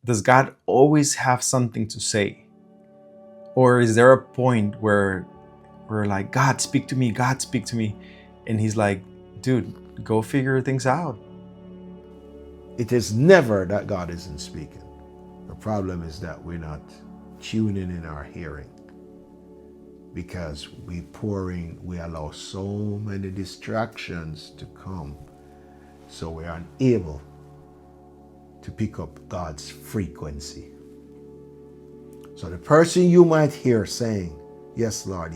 does God always have something to say? Or is there a point where we're like, God, speak to me, God, speak to me. And he's like, dude, go figure things out. It is never that God isn't speaking. The problem is that we're not tuning in our hearing, because we allow so many distractions to come, so we are unable to pick up God's frequency. So the person you might hear saying, yes, Lord,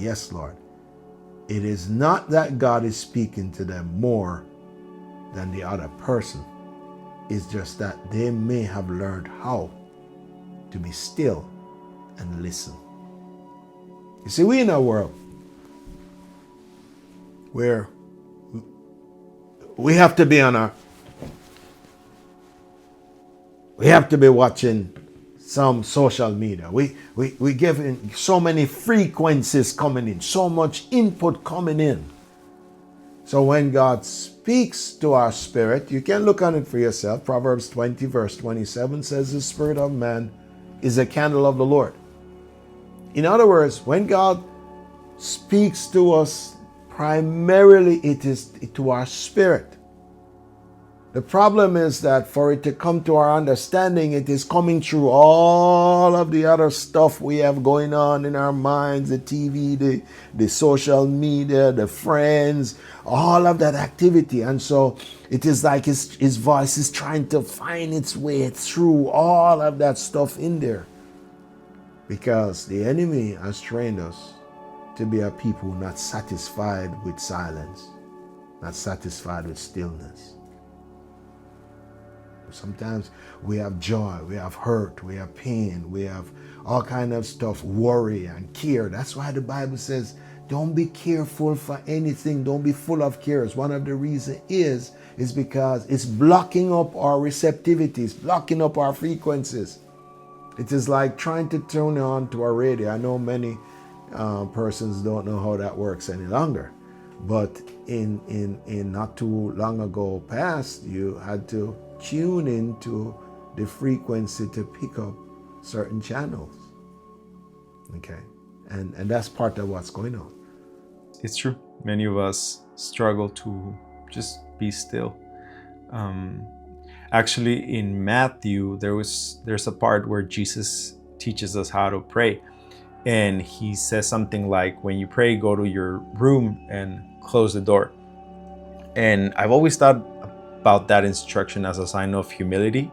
it is not that God is speaking to them more than the other person. It's just that they may have learned how to be still and listen. You see, we in a world where we have to be watching some social media. We giving so many frequencies coming in, so much input coming in. So when God speaks to our spirit, you can look on it for yourself. Proverbs 20 verse 27 says, the spirit of man is a candle of the Lord. In other words, when God speaks to us, primarily it is to our spirit. The problem is that for it to come to our understanding, it is coming through all of the other stuff we have going on in our minds, the TV, the social media, the friends, all of that activity. And so it is like his voice is trying to find its way through all of that stuff in there. Because the enemy has trained us to be a people not satisfied with silence, not satisfied with stillness. Sometimes we have joy, we have hurt, we have pain, we have all kind of stuff, worry and care. That's why the Bible says, don't be careful for anything. Don't be full of cares. One of the reasons is because it's blocking up our receptivities, blocking up our frequencies. It is like trying to turn on to a radio. I know many persons don't know how that works any longer. But in not too long ago past, you had to tune into the frequency to pick up certain channels. Okay. And that's part of what's going on. It's true. Many of us struggle to just be still. Actually, in Matthew, there's a part where Jesus teaches us how to pray. And he says something like, when you pray, go to your room and close the door. And I've always thought about that instruction as a sign of humility.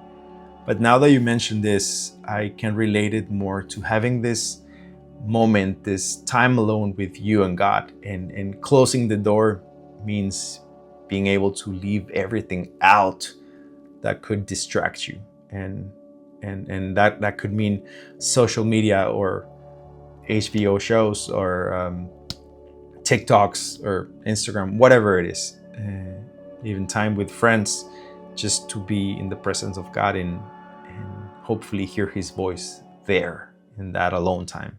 But now that you mentioned this, I can relate it more to having this moment, this time alone with you and God. And closing the door means being able to leave everything out that could distract you. And that could mean social media or HBO shows or TikToks or Instagram, whatever it is. Even time with friends, just to be in the presence of God and hopefully hear his voice there in that alone time.